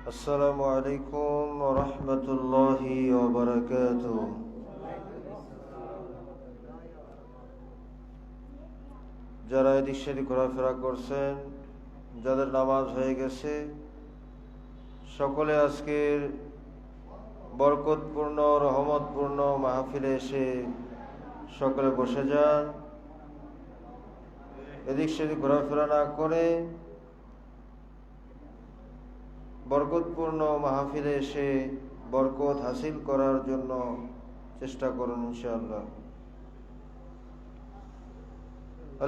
السلام عليكم ورحمة الله وبركاته। যারা এদিক সেদিক ঘোরাফেরা করছেন, যাদের নামাজ হয়ে গেছে, সকলে আজকের বরকতপূর্ণ রহমতপূর্ণ মাহফিলে এসে সকলে বসে যান। এদিক সেদিক ঘোরাফেরা না করে বরকতপূর্ণ মাহফিলে এসে বরকত হাসিল করার জন্য চেষ্টা করুন ইনশাআল্লাহ।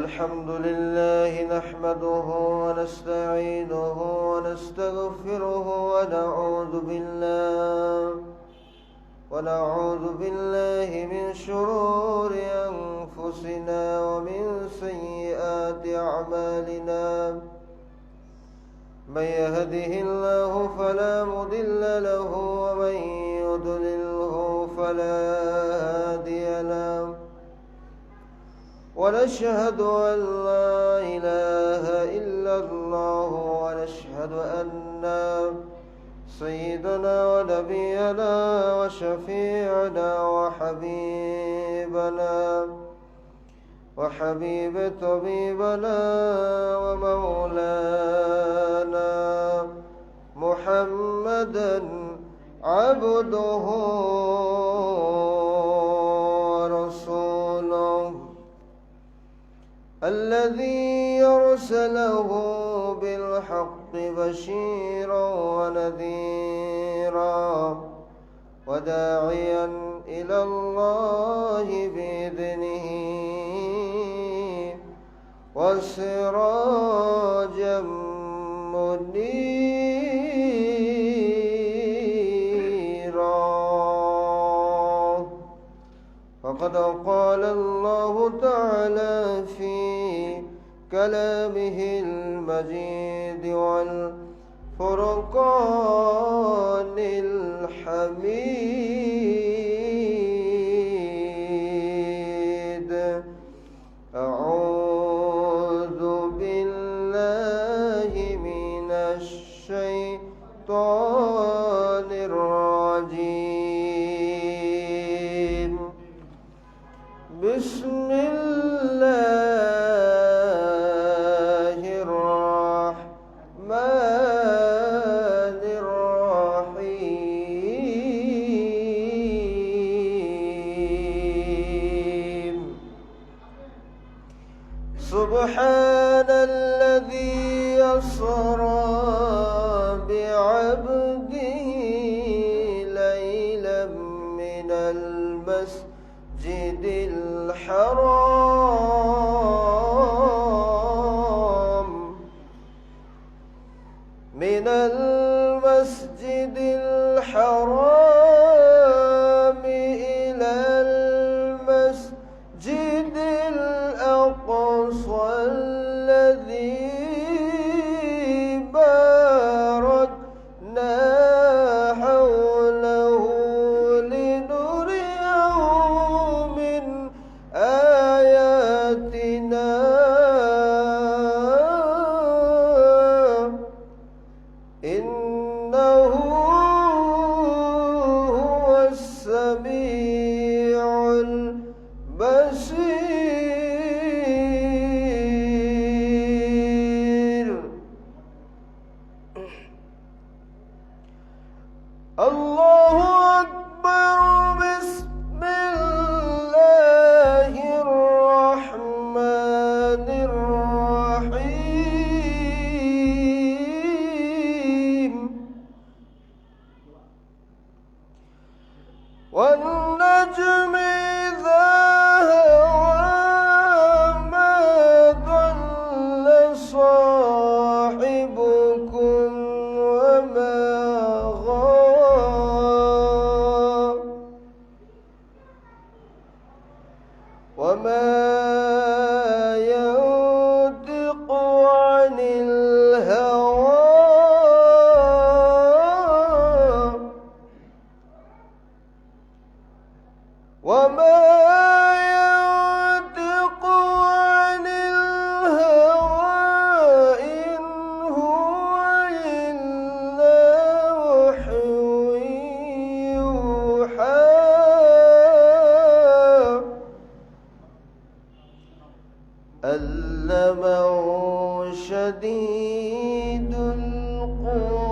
আলহামদুলিল্লাহ নাহমাদুহু ওয়া নাস্তাঈনুহু ওয়া নাস্তাগফিরুহু ওয়া নাউযু বিল্লাহি মিন শুরুরি আনফুসিনা ওয়া মিন সাইয়্যাতি আ'মালিনা। من يهده الله فلا مضل له ومن يضلله فلا هادي له، ونشهد أن لا إله إلا الله، ونشهد أن سيدنا ونبينا وشفيعنا وحبيب طبيبنا ومولانا محمدا عبده ورسوله الذي أرسله بالحق بشيرا ونذيرا وداعيا إلى الله بإذنه وسراجا منيرا. فقد قال الله تعالى في كلامه المجيد والفرقان الحميد: أعوذ بالله من الشيطان الرجيم. بسم الله الرحمن الرحيم. سبحان الذي أسرى بعبده ليلا من المسجد الحرام إلى المسجد الأقصى الذي باركنا حوله لنريه من آياتنا إنه هو والنجم إذا هوى ما ضل صاحبكم وما غوى وما ينطق عن الهوى وما ينطق عن الهوى إن هو إلا وحي يوحى علمه شديد القوى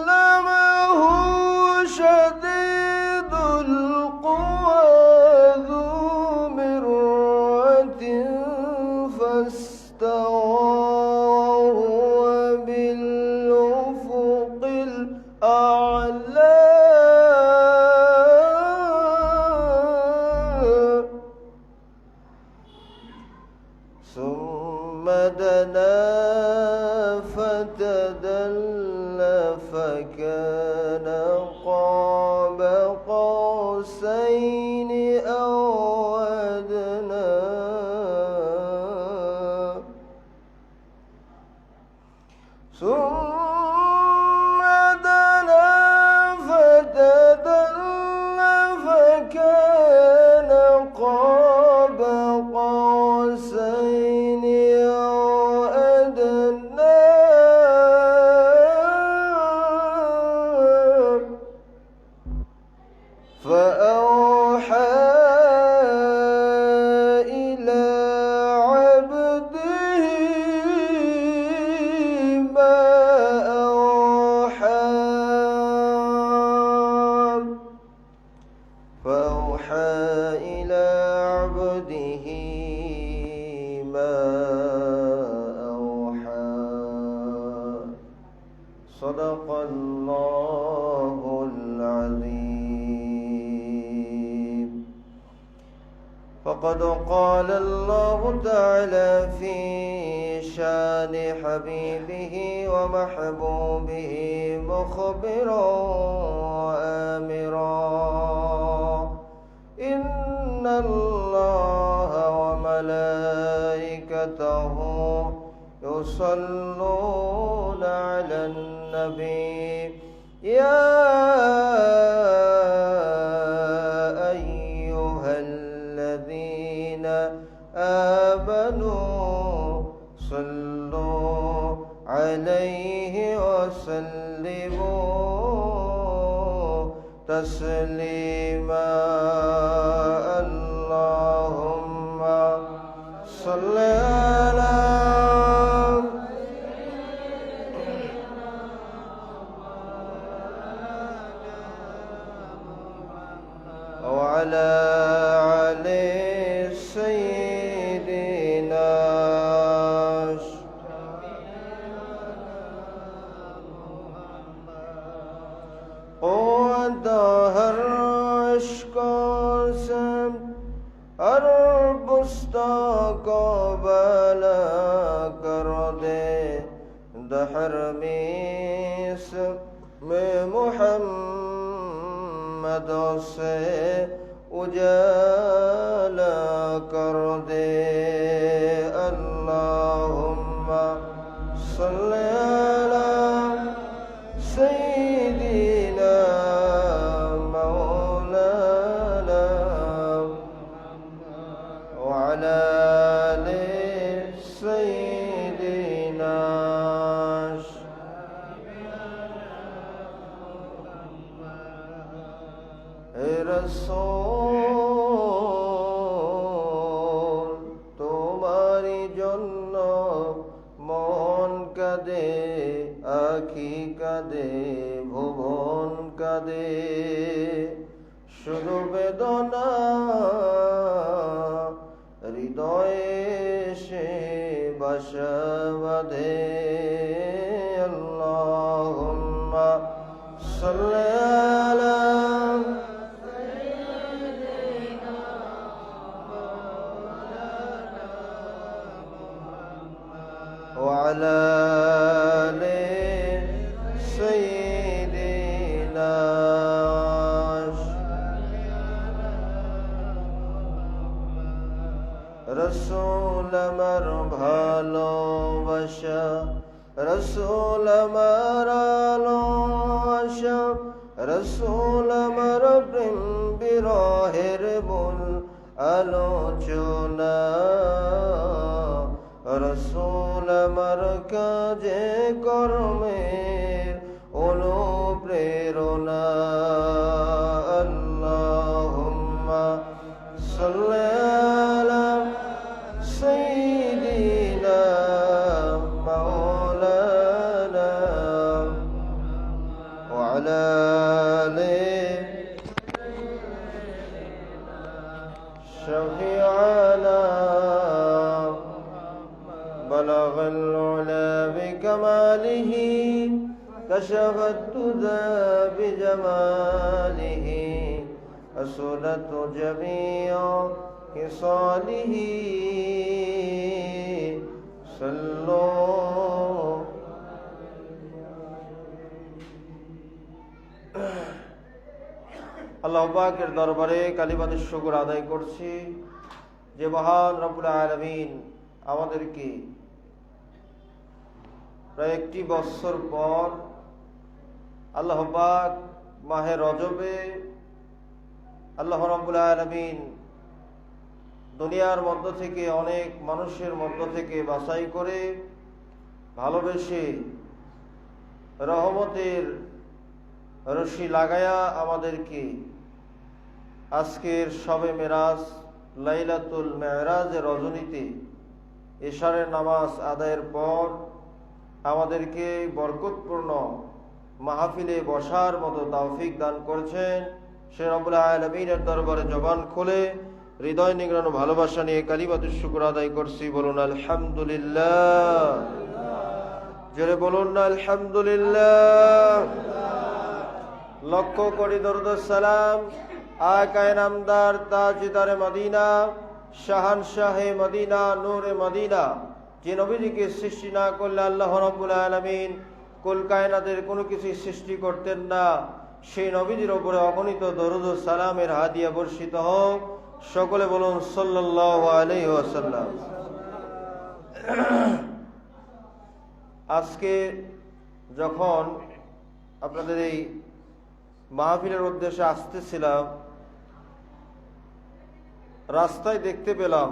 علمه شديد القوى ذو مرة فاستوى وهو بالأفق الأعلى ثم دنا فتدلى فكان قاب قوسين أو أدنى ثم دنا فتدلى فكان قاب قوسين أو أدنى فأوحى إلى عبده ما أوحى فأوحى إلى عبده ما أوحى صدق الله العظيم. فقد قال الله تعالى في شان حبيبه ومحبوبه مخبرا وآمرا إن الله وملائكته يصلون على النبي يا أيها الذين آمنوا صلوا عليه وسلموا تسليما اللهم صل على وعلى علي سيدنا قوة قاسم اربستقبل کرده دهر میس میں محمد سے اجالا کر دے اللہم صل علی سیدنا مولانا وعلى آل سيدنا রসূল তোমারি জন্য মন কাঁদে আখি কাঁদে ভুবন কাঁদে শুধু বেদনা হৃদয়ে সে আশাবাদে আল্লাহুম্মা সাল্লি আলা وعلى آل سيدنا رسول আমার ভালোবাসা রসুল আমার আলোআশা রসুল আমার প্রেম বিরহের মূল আলোচনা রসুল আমার কাজে কর্মের অনুপ্রেরণা আল্লাহুম্মা সাল্লি আলা সাইয়্যিদিনা মাওলানা ওয়া আলা আলি শাফি'ানা بلغ العلا بكماله كشف الدجى بجماله أسدت جميع خصاله صلوا আল্লাহ পাকের দরবারে কালিমাতুশ শুকর আদায় করছি যে মহান রব্বুল আলামিন আমাদেরকে প্রায় 1 বছর পর আল্লাহ পাক মাহে রজবে আল্লাহ রাব্বুল আলামিন দুনিয়ার মধ্য থেকে অনেক মানুষের মধ্য থেকে বাছাই করে ভালোবেসে রহমতের রশি লাগায়া আমাদেরকে আজকের শবে মেরাজ লাইলাতুল মেরাজের রজনীতে এশারের নামাজ আদায়ের পর আমাদেরকে বরকতপূর্ণ মাহফিলে বসার মতো তৌফিক দান করেছেন। সে রব্বুল আলামিনের দরবারে জবান খুলে হৃদয় নিংড়ানো ভালোবাসা নিয়ে কালিমাতুশ শুকর আদায় করছি। বলুন আলহামদুলিল্লাহ, জোরে বলুন না আলহামদুলিল্লাহ। লক্ষ কোটি দরুদ সালাম আকায়ে নামদার তাজদারে মদিনা শাহানশাহে মদিনা নূরে মদিনা যে নবীজিকে সৃষ্টি না করলে আল্লাহ রাব্বুল আলামিন কুল কায়নাতের কোনো কিছু সৃষ্টি করতেন না, সেই নবীজির উপরে অগণিত দরুদ ও সালামের হাদিয়া বর্ষিত হোক। সকলে বলুন সাল্লাল্লাহু আলাইহি ওয়াসাল্লাম। আজকে যখন আপনাদের এই মাহফিলের উদ্দেশ্যে আসতেছিলাম, রাস্তায় দেখতে পেলাম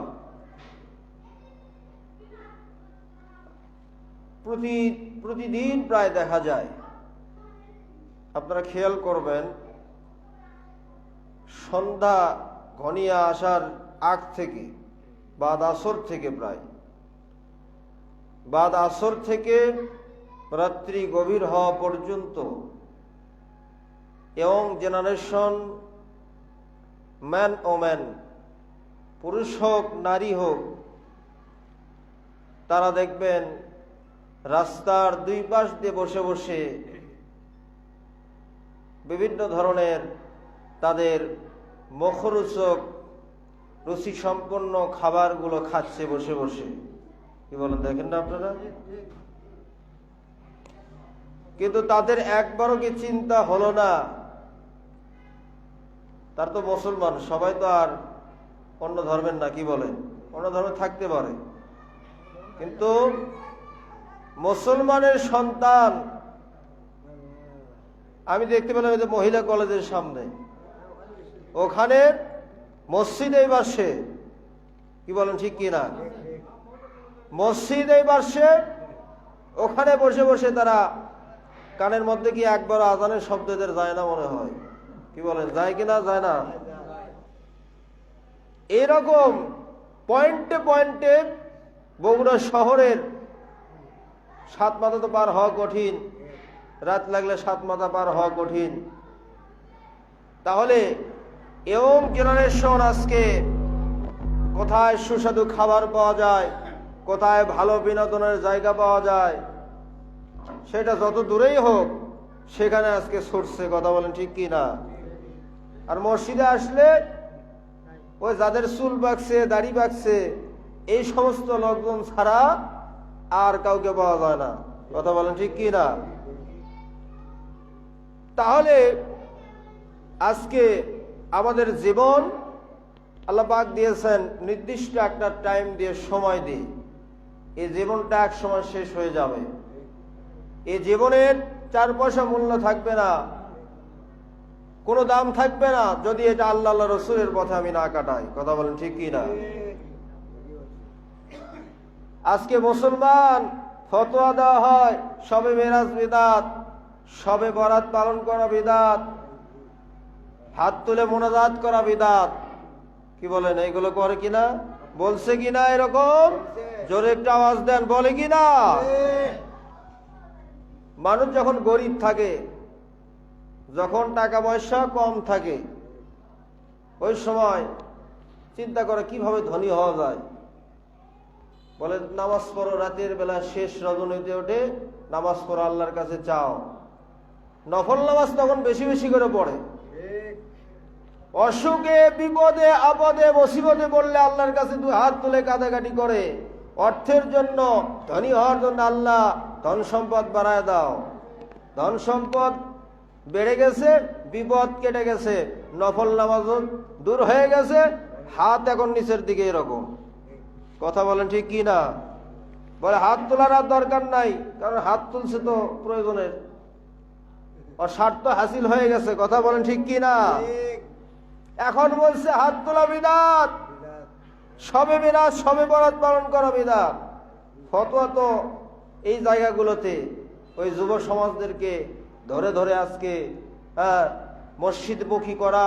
প্রতিদিন প্রায় দেখা যায়, আপনারা খেয়াল করবেন, সন্ধ্যা ঘনিয়ে আসার আগ থেকে বাদ আসর থেকে প্রায় বাদ আসর থেকে রাত্রি গভীর হওয়া পর্যন্ত ইয়ং জেনারেশন, ম্যান ওম্যান, পুরুষ হোক নারী হোক, তারা দেখবেন রাস্তার দুই পাশ দিয়ে বসে বসে বিভিন্ন ধরনের তাদের মুখরোচক রুচি সম্পন্ন খাবারগুলো খাচ্ছে বসে বসে। কি বলেন, দেখেন না আপনারা? কিন্তু তাদের একবারও কি চিন্তা হলো না, তার তো মুসলমান, সবাই তো আর অন্য ধর্মের না, কি বলেন, অন্য ধর্মে থাকতে পারে, কিন্তু মুসলমানের সন্তান আমি দেখতে পেলাম এই যে মহিলা কলেজের সামনে, ওখানে মসজিদের পাশে, কি বলেন ঠিক কিনা, মসজিদের পাশে ওখানে বসে বসে তারা কানের মধ্যে কি একবার আজানের শব্দ এদের যায় না মনে হয়, কি বলেন, যায় কিনা, যায় না? এরকম পয়েন্টে পয়েন্টে বগুড়া শহরের 7 মাথা তো পার হওয়া কঠিন, রাত লাগলে 7 মাথা পার হওয়া কঠিন। তাহলে ইয়ং জেনারেশন আজকে কোথায় সুস্বাদু খাবার পাওয়া যায়, কোথায় ভালো বিনোদনের জায়গা পাওয়া যায়, সেটা যত দূরেই হোক সেখানে আজকে ছুটছে। কথা বলেন ঠিক কি না? আর মসজিদে আসলে ওই যাদের চুল বাঁকছে, দাড়ি বাঁকছে, এই সমস্ত লোকজন ছাড়া আর কাউকে পাওয়া যায় না। কথা বলেন ঠিক কি না? তাহলে আজকে আমাদের জীবন আল্লাহ পাক দিয়েছেন নির্দিষ্ট একটা টাইম দিয়ে, সময় দিয়ে। এই জীবনটা এক সময় শেষ হয়ে যাবে। এই জীবনের 4 পয়সা মূল্য থাকবে না, কোনো দাম থাকবে না, যদি এটা আল্লাহ আল্লাহ রসুলের পথে আমি না কাটাই। কথা বলেন ঠিক কি না? আজকে মুসলমান ফতোয়া দেওয়া হয় শবে মেরাজ বিদাত, শবে বরাত পালন করা বিদাত, হাত তুলে মোনাজাত করা বিদাত। কি বলেন, এইগুলো করে কিনা? বলছে কিনা? এরকম জোরে একটা আওয়াজ দেন, বলে কিনা? মানুষ যখন গরিব থাকে, যখন টাকা পয়সা কম থাকে, ওই সময় চিন্তা করে কিভাবে ধনী হওয়া যায়। বলে নামাজ পড়ো, রাতের বেলা শেষ রজনীতে ওঠে নামাজ পড়ো, আল্লাহর কাছে চাও। নফল নামাজ তখন বেশি বেশি করে পড়ে। অসুখে, বিপদে, আপদে, মুসিবতে পড়লে আল্লাহর কাছে 2 হাত তুলে কাঁদাকাটি করে। অর্থের জন্য, ধনী হওয়ার জন্য আল্লাহ ধন সম্পদ বাড়ায় দাও। ধন সম্পদ বেড়ে গেছে, বিপদ কেটে গেছে, নফল নামাজ দূর হয়ে গেছে, হাত এখন নিচের দিকে এরকম। কথা বলেন ঠিক কি না? বলে হাত তোলার আর দরকার নাই, কারণ হাত তুলছে তো প্রয়োজনের, আর স্বার্থ হাসিল হয়ে গেছে। কথা বলেন ঠিক কি না? এখন বলছে হাত তোলা বিদাত, শবে মিরাজ, শবে বরাত পালন করা বিদাত। ফতোয়া তো এই জায়গাগুলোতে ওই যুব সমাজদেরকে ধরে ধরে আজকে মসজিদমুখী করা,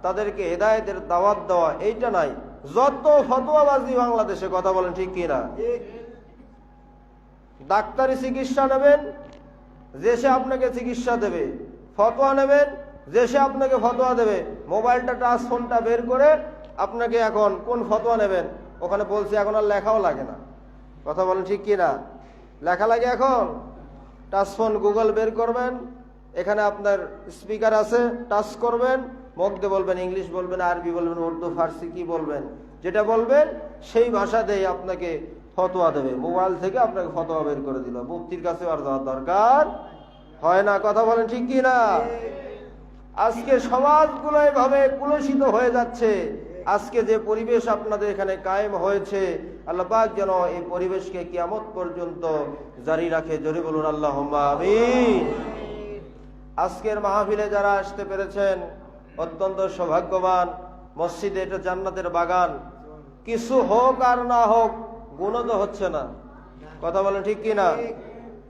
তাদেরকে হেদায়েতের দাওয়াত দেওয়া, এইটা নাই। যত ফতোয়াবাজি বাংলাদেশে। কথা বলেন ঠিক কি না? ডাক্তারি চিকিৎসা নেবেন, যে সে আপনাকে চিকিৎসা দেবে। ফতোয়া নেবেন, যে সে আপনাকে ফতোয়া দেবে। মোবাইলটা, টাচ ফোনটা বের করে আপনাকে এখন কোন ফতোয়া নেবেন, ওখানে বলছে এখন আর লেখাও লাগে না। কথা বলেন ঠিক কি না? লেখা লাগে এখন? টাচ ফোন, গুগল বের করবেন, এখানে আপনার স্পিকার আছে, টাচ করবেন, মুখ দিয়ে বলবেন, ইংলিশ বলবেন, আরবি বলবেন, উর্দু, ফার্সি, কি বলবেন, যেটা বলবেন সেই ভাষা দিয়ে আপনাকে ফতোয়া দেবে। মোবাইল থেকে আপনাকে ফতোয়া বের করে দিল, মুফতির কাছে আর যাওয়ার দরকার হয় না। কথা বলেন ঠিক কি না? আজকে সমাজগুলো এভাবে কুলসিত হয়ে যাচ্ছে। আজকে যে পরিবেশ আপনাদের এখানে কায়েম হয়েছে, আল্লাহ পাক যেন এই পরিবেশকে কিয়ামত পর্যন্ত জারি রাখে। জোরে বলুন আল্লাহুম্মা আমিন। আজকের মাহফিলে যারা আসতে পেরেছেন অত্যন্ত সৌভাগ্যবান। মসজিদে এটা জান্নাতের বাগান। কিছু হোক আর না হোক, গুনাহ তো হচ্ছে না। কথা বলেন ঠিক কি না?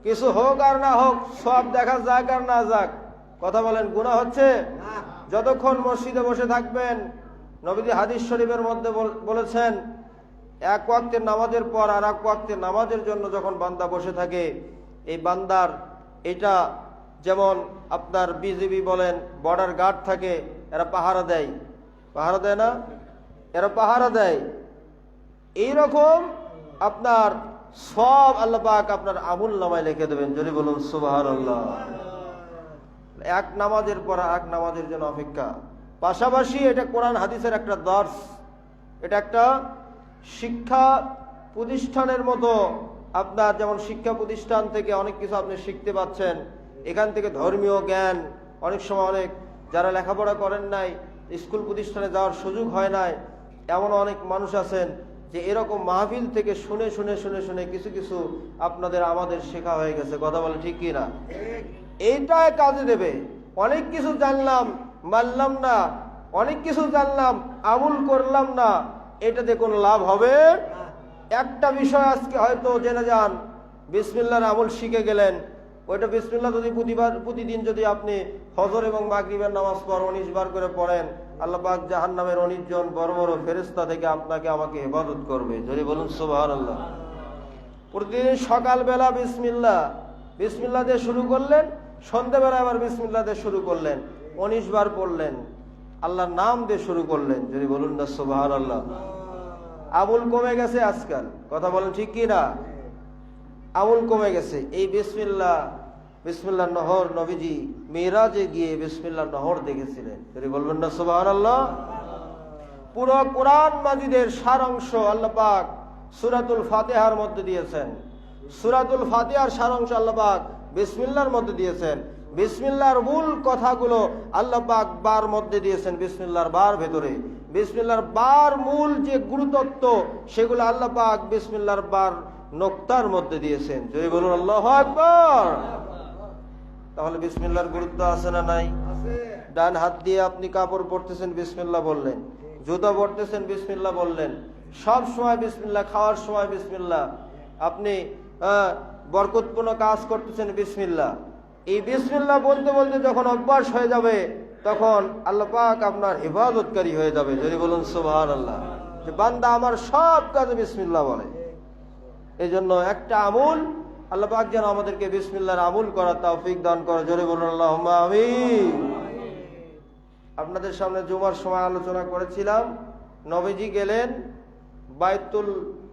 কিছু হোক আর না হোক, সব দেখা যাক আর না যাক, কথা বলেন, গুনাহ হচ্ছে? যতক্ষণ মসজিদে বসে থাকবেন, নবীজি হাদিস শরীফের মধ্যে বলেছেন, এক ওয়াক্তের নামাজের পর আর এক ওয়াক্তের নামাজের জন্য যখন বান্দা বসে থাকে, এই বান্দার এটা যেমন আপনার বিজিবি বলেন, বর্ডার গার্ড থাকে, এরা পাহারা দেয়। পাহারা দেয় না? এরা পাহারা দেয়। এইরকম আপনার সব আল্লাহ পাক আপনার আমুল নামায় লিখে দেবেন। যদি বলুন সুবহানাল্লাহ। এক নামাজের পর এক নামাজের জন্য অপেক্ষা। পাশাপাশি এটা কোরআন হাদিসের একটা দর্স, এটা একটা শিক্ষা প্রতিষ্ঠানের মতো। আপনার যেমন শিক্ষা প্রতিষ্ঠান থেকে অনেক কিছু আপনি শিখতে পাচ্ছেন, এখান থেকে ধর্মীয় জ্ঞান। অনেক সময় অনেক যারা লেখাপড়া করেন নাই, স্কুল প্রতিষ্ঠানে যাওয়ার সুযোগ হয় নাই, এমন অনেক মানুষ আছেন যে এরকম মাহফিল থেকে শুনে শুনে শুনে শুনে কিছু কিছু আপনাদের আমাদের শেখা হয়ে গেছে। কথা বলে ঠিক কি না? এইটাই কাজে দেবে। অনেক কিছু জানলাম, মানলাম না, অনেক কিছু জানলাম, আমল করলাম না, এটাতে কোনো লাভ হবে? একটা বিষয় আজকে হয়তো জেনে যান, বিসমিল্লাহর আমল শিখে গেলেন, ওইটা বিসমিল্লাহ যদি প্রতিদিন যদি আপনি ফজর এবং মাগরিবের নামাজ পর 19 বার করে পড়েন, আল্লাহ পাক জাহান্নামের 19 জন বড় বড় ফেরেশতা থেকে আপনাকে আমাকে হেফাজত করবে। যদি বলুন সুবহানাল্লাহ। প্রতিদিন সকালবেলা বিসমিল্লাহ, বিসমিল্লাহ দিয়ে শুরু করলেন, সন্ধ্যাবেলা আবার বিসমিল্লাহ দিয়ে শুরু করলেন, 19 বার পড়লেন, আল্লাহর নাম দিয়ে শুরু করলেন। যদি বলুন না সুবহানাল্লাহ। আমল কমে গেছে আজকাল, কথা বলেন ঠিক কি না? আমল কমে গেছে। এই বিসমিল্লাহ নহর নবীজি মিরাজে গিয়ে বিসমিল্লাহ নহর দেখেছিলেন, যদি বলবেন না সুবহানাল্লাহ। পুরো কোরআন মাজিদের সারাংশ আল্লাহ পাক সূরাতুল ফাতিহার মধ্যে দিয়েছেন। সূরাতুল ফাতিহার সারাংশ আল্লাহ পাক বিসমিল্লাহর মধ্যে দিয়েছেন। বিসমিল্লাহর মূল কথাগুলো আল্লাহ পাক বার মধ্যে দিয়েছেন, বিসমিল্লাহর বার ভেতরে। বিসমিল্লাহর বার মূল যে গুরুতত্ত্ব সেগুলো আল্লাহ পাক বিসমিল্লাহর বার নোক্তার মধ্যে দিয়েছেন, যদি বলুন আল্লাহু আকবার। তাহলে বিসমিল্লাহর গুরুত্ব আছে না নাই? ডান হাত দিয়ে আপনি কাপড় পরতেছেন, বিসমিল্লাহ বললেন। জুতা পরতেছেন, বিসমিল্লাহ বললেন। সব সময় বিসমিল্লাহ, খাওয়ার সময় বিসমিল্লাহ। আপনি বরকতপূর্ণ কাজ করতেছেন, বিসমিল্লাহ। এই বিসমিল্লাহ বলতে বলতে যখন অভ্যাস হয়ে যাবে তখন আল্লাহ পাক আপনার ইবাদতকারী হয়ে যাবে, যদি বলুন সুবহানাল্লাহ। যে বান্দা আমার সব কাজে বিসমিল্লাহ বলে। এই জন্য একটা আমল আল্লাহ পাক যেন আমাদেরকে বিসমিল্লাহর আমল করার তৌফিক দান করে, জোরে বলুন আল্লাহুম্মা আমিন। আপনাদের সামনে জুমার সময় আলোচনা করেছিলাম, নবীজি গেলেন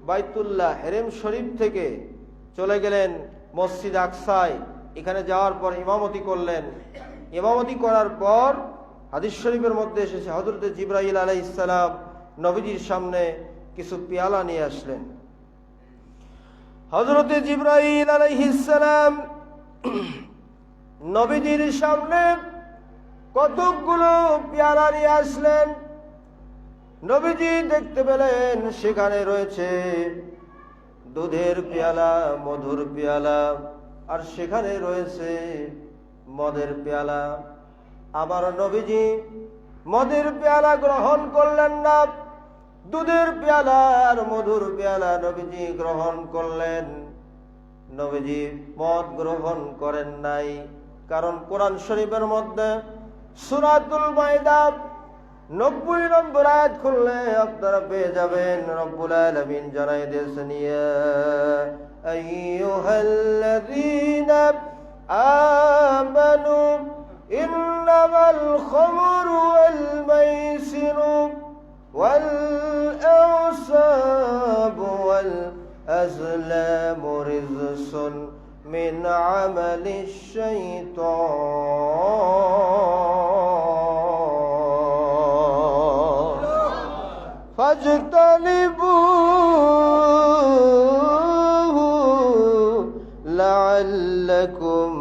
বাইতুল্লাহ হেরেম শরীফ থেকে চলে গেলেন মসজিদ আকসায়। এখানে যাওয়ার পর ইমামতি করলেন। ইমামতি করার পর হাদিস শরীফের মধ্যে এসেছে হযরত জিবরাইল আলাইহিস সালাম নবীজির সামনে কিছু পেয়ালা নিয়ে আসলেন। হযরত জিবরাইল আলাইহিস সালাম নবীজির সামনে কতগুলো পেয়ালা নিয়ে আসলেন। নবীজি দেখতে পেলেন সেখানে রয়েছে দুধের পেয়ালা, মধুর পেয়ালা, আর সেখানে রয়েছে মদের পেয়ালা। আবার নবীজি মদের পেয়ালা গ্রহণ করলেন না, দুধের পেয়ালা আর মধুর পেয়ালা নবীজি গ্রহণ করলেন। নবীজি মদ গ্রহণ করেন নাই, কারণ কোরআন শরীফের মধ্যে সূরাতুল মাইদা 90 নম্বর আয়াত খুললে আপনারা পেয়ে যাবেন রব্বুল আলামিন জানাই দিয়েছেন, ইয়া আইয়ুহাল্লাযীনা আমানু ইন্নামাল খামরু ওয়াল মাইসিরু ওয়াল আনসাবু ওয়াল আজলামু রিজসুন মিন আমালিশ শাইতান ফাজতানিবুহু লাআল্লাকুম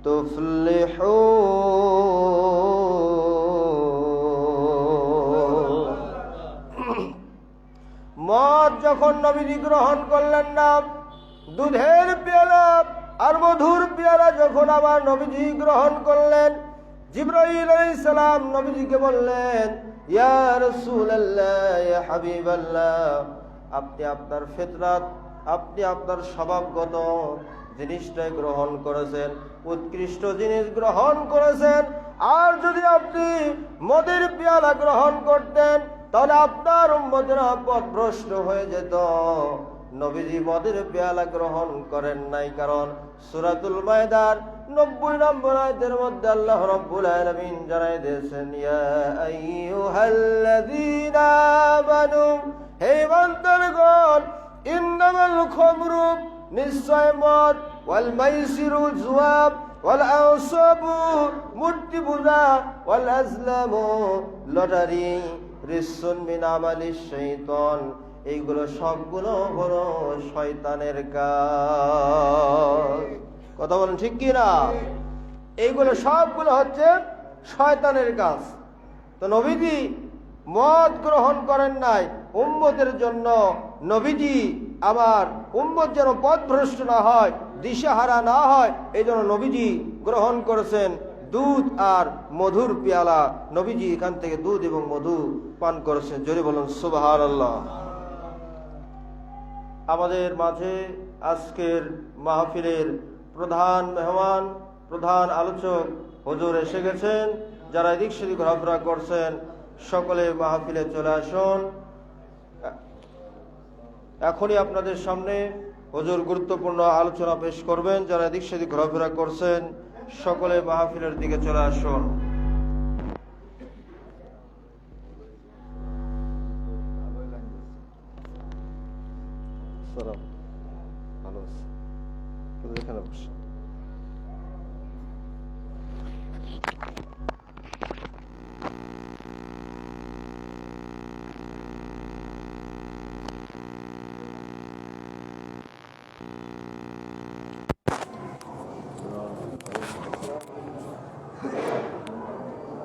তুফলিহুন। মদ যখন নবীজি গ্রহণ করলেন না, দুধের পেয়ালা আর মধুর পেয়ালা যখন আবার নবীজি গ্রহণ করলেন, জিবরাইল আলাইহিস সালাম নবীজিকে বললেন, ইয়া রাসূলুল্লাহ, ইয়া হাবিবাল্লাহ, আপনি আপনার ফিতরাত, আপনি আপনার স্বভাবগত জিনিসটাই গ্রহণ করেছেন, উৎকৃষ্ট জিনিস গ্রহণ করেছেন। আর যদি আপনি মদের পেয়ালা গ্রহণ করতেন তাহলে আপনার উম্মতেরা পথভ্রষ্ট হয়ে যেত। নবীজি মদের পেয়ালা গ্রহণ করেন নাই, কারণ সূরাতুল মাইদার 90 নম্বর আয়াতের মধ্যে আল্লাহ রাব্বুল আলামিন জানাই দিয়েছেন, ইয়া আইয়ুহাল্লাযীনা আমানু, হে বান্দাগণ, ইন্নামাল খামরু, নিশ্চয় মদ, ওয়াল মাইসিরু, জুয়া, ওয়াল আনসাবু, মূর্তি পূজা, ওয়াল আজলামু, লটারি, রিজসুন মিন আমালিশ শাইতান, এইগুলো সবগুলো হলো শয়তানের কাজ। কথা বলেন ঠিক কি না? এইগুলো সবগুলো হচ্ছে শয়তানের কাজ। তো নবীজি মদ গ্রহণ করেন নাই উম্মতের জন্য। নবীজি আবার উম্মত যেন পথভ্রষ্ট না হয়, দিশাহারা না হয়, এই জন্য নবীজি গ্রহণ করেছেন দুধ আর মধুর পেয়ালা। নবীজি এখান থেকে দুধ এবং মধু পান করেছেন, জোরে বলুন সুবহানাল্লাহ। আমাদের মাঝে আজকের মাহফিলের প্রধান মেহমান, প্রধান আলোচক হুজুর এসে গেছেন। যারা এদিক সেদিক ঘোরাফেরা করছেন সকলে মাহফিলে চলে আসুন। এখনই আপনাদের সামনে হুজুর গুরুত্বপূর্ণ আলোচনা পেশ করবেন। যারা এদিক সেদিক ঘোরাফেরা করছেন সকলে মাহফিলের দিকে চলে আসুন। সালাম। ভালো আছে, এখানে বসে।